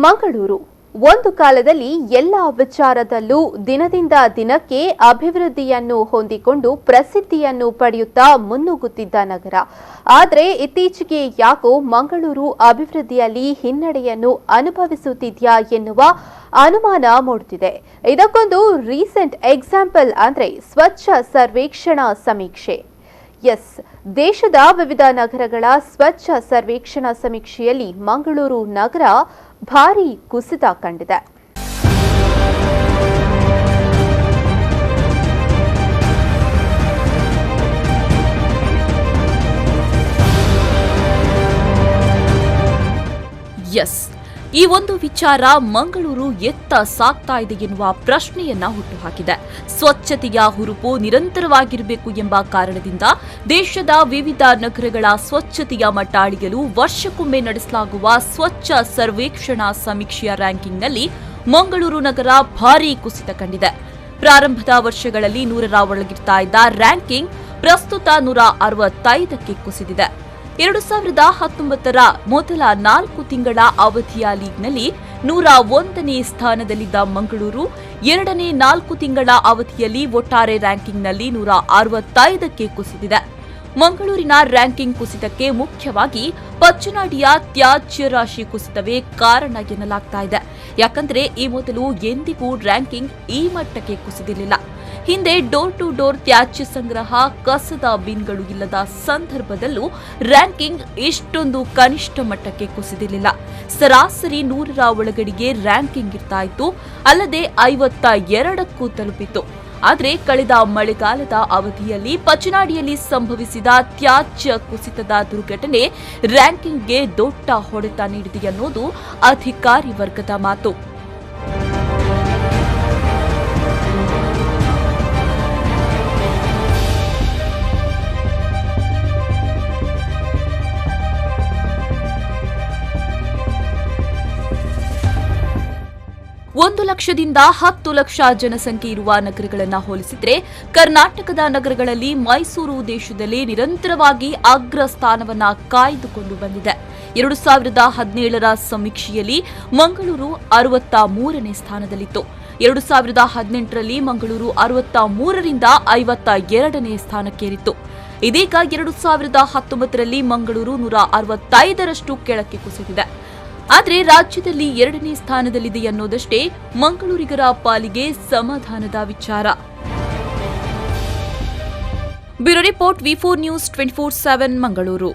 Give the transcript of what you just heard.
ಮಂಗಳೂರು ಒಂದು ಕಾಲದಲ್ಲಿ ಎಲ್ಲ ವಿಚಾರದಲ್ಲೂ ದಿನದಿಂದ ದಿನಕ್ಕೆ ಅಭಿವೃದ್ಧಿಯನ್ನು ಹೊಂದಿಕೊಂಡು ಪ್ರಸಿದ್ಧಿಯನ್ನು ಪಡೆಯುತ್ತಾ ಮುನ್ನುಗ್ಗುತ್ತಿದ್ದ ನಗರ. ಆದರೆ ಇತ್ತೀಚೆಗೆ ಯಾಕೋ ಮಂಗಳೂರು ಅಭಿವೃದ್ಧಿಯಲ್ಲಿ ಹಿನ್ನಡೆಯನ್ನು ಅನುಭವಿಸುತ್ತಿದೆಯಾ ಎನ್ನುವ ಅನುಮಾನ ಮೂಡುತ್ತಿದೆ. ಇದಕ್ಕೊಂದು ರೀಸೆಂಟ್ ಎಕ್ಸಾಂಪಲ್ ಅಂದ್ರೆ ಸ್ವಚ್ಛ ಸರ್ವೇಕ್ಷಣಾ ಸಮೀಕ್ಷೆ. ದೇಶದ ವಿವಿಧ ನಗರಗಳ ಸ್ವಚ್ಛ ಸರ್ವೇಕ್ಷಣಾ ಸಮೀಕ್ಷೆಯಲ್ಲಿ ಮಂಗಳೂರು ನಗರ ಭಾರೀ ಕುಸಿತ ಕಂಡಿದೆ. ಈ ಒಂದು ವಿಚಾರ ಮಂಗಳೂರು ಎತ್ತ ಸಾಗ್ತಾ ಇದೆ ಎನ್ನುವ ಪ್ರಶ್ನೆಯನ್ನ ಹುಟ್ಟುಹಾಕಿದೆ. ಸ್ವಚ್ಛತೆಯ ಹುರುಪು ನಿರಂತರವಾಗಿರಬೇಕು ಎಂಬ ಕಾರಣದಿಂದ ದೇಶದ ವಿವಿಧ ನಗರಗಳ ಸ್ವಚ್ಛತೆಯ ಮಟ್ಟ ಅಳೆಯಲು ವರ್ಷಕ್ಕೊಮ್ಮೆ ನಡೆಸಲಾಗುವ ಸ್ವಚ್ಛ ಸರ್ವೇಕ್ಷಣಾ ಸಮೀಕ್ಷೆಯ ರ್ಯಾಂಕಿಂಗ್ನಲ್ಲಿ ಮಂಗಳೂರು ನಗರ ಭಾರೀ ಕುಸಿತ ಕಂಡಿದೆ. ಪ್ರಾರಂಭದ ವರ್ಷಗಳಲ್ಲಿ 100ರ ಒಳಗಿರ್ತಾ ಇದ್ದ ರ್ಯಾಂಕಿಂಗ್ ಪ್ರಸ್ತುತ 165ಕ್ಕೆ ಕುಸಿದಿದೆ. 2019ರ ಮೊದಲ 4 ತಿಂಗಳ ಅವಧಿಯ ಲೀಗ್ನಲ್ಲಿ 101ನೇ ಸ್ಥಾನದಲ್ಲಿದ್ದ ಮಂಗಳೂರು 2ನೇ 4 ತಿಂಗಳ ಅವಧಿಯಲ್ಲಿ ಒಟ್ಟಾರೆ ರ್ಯಾಂಕಿಂಗ್ನಲ್ಲಿ 165ಕ್ಕೆ ಕುಸಿದಿದೆ. ಮಂಗಳೂರಿನ ರ್ಯಾಂಕಿಂಗ್ ಕುಸಿತಕ್ಕೆ ಮುಖ್ಯವಾಗಿ ಪಚ್ಚನಾಡಿಯ ತ್ಯಾಜ್ಯ ರಾಶಿ ಕುಸಿತವೇ ಕಾರಣ ಎನ್ನಲಾಗ್ತಾ ಇದೆ. ಯಾಕಂದ್ರೆ ಈ ಮೊದಲು ಎಂದಿಗೂ ರ್ಯಾಂಕಿಂಗ್ ಈ ಮಟ್ಟಕ್ಕೆ ಕುಸಿದಿರಲಿಲ್ಲ. ಹಿಂದೆ ಡೋರ್ ಟು ಡೋರ್ ತ್ಯಾಜ್ಯ ಸಂಗ್ರಹ, ಕಸದ ಬಿನ್ಗಳು ಇಲ್ಲದ ಸಂದರ್ಭದಲ್ಲೂ ರ್ಯಾಂಕಿಂಗ್ ಇಷ್ಟೊಂದು ಕನಿಷ್ಠ ಮಟ್ಟಕ್ಕೆ ಕುಸಿದಿರಲಿಲ್ಲ. ಸರಾಸರಿ 100ರ ಒಳಗಡೆಗೆ ರ್ಯಾಂಕಿಂಗ್ ಇರ್ತಾ ಇತ್ತು, ಅಲ್ಲದೆ 52ಕ್ಕೂ ತಲುಪಿತ್ತು. ಆದರೆ ಕಳೆದ ಮಳೆಗಾಲದ ಅವಧಿಯಲ್ಲಿ ಪಚ್ಚನಾಡಿಯಲ್ಲಿ ಸಂಭವಿಸಿದ ತ್ಯಾಜ್ಯ ಕುಸಿತದ ದುರ್ಘಟನೆ ರ್ಯಾಂಕಿಂಗ್ಗೆ ದೊಡ್ಡ ಹೊಡೆತ ನೀಡಿದೆ ಅನ್ನೋದು ಅಧಿಕಾರಿ ವರ್ಗದ ಮಾತು. ಒಂದು ಲಕ್ಷದಿಂದ 10 ಲಕ್ಷ ಜನಸಂಖ್ಯೆ ಇರುವ ನಗರಗಳನ್ನು ಹೋಲಿಸಿದರೆ ಕರ್ನಾಟಕದ ನಗರಗಳಲ್ಲಿ ಮೈಸೂರು ದೇಶದಲ್ಲಿ ನಿರಂತರವಾಗಿ ಅಗ್ರ ಸ್ಥಾನವನ್ನ ಕಾಯ್ದುಕೊಂಡು ಬಂದಿದೆ. 2017ರ ಸಮೀಕ್ಷೆಯಲ್ಲಿ ಮಂಗಳೂರು 63ನೇ ಸ್ಥಾನದಲ್ಲಿತ್ತು. 2018ರಲ್ಲಿ ಮಂಗಳೂರು 63ರಿಂದ 52ನೇ ಸ್ಥಾನಕ್ಕೇರಿತ್ತು. ಇದೀಗ 2019ರಲ್ಲಿ ಮಂಗಳೂರು 165ರಷ್ಟು ಕೆಳಕ್ಕೆ ಕುಸಿದಿದೆ. ಆದರೆ ರಾಜ್ಯದಲ್ಲಿ 2ನೇ ಸ್ಥಾನದಲ್ಲಿದೆ ಅನ್ನೋದಷ್ಟೇ ಮಂಗಳೂರಿಗರ ಪಾಲಿಗೆ ಸಮಾಧಾನದ ವಿಚಾರ. Bureau report, V4 news 24/7 Mangaluru.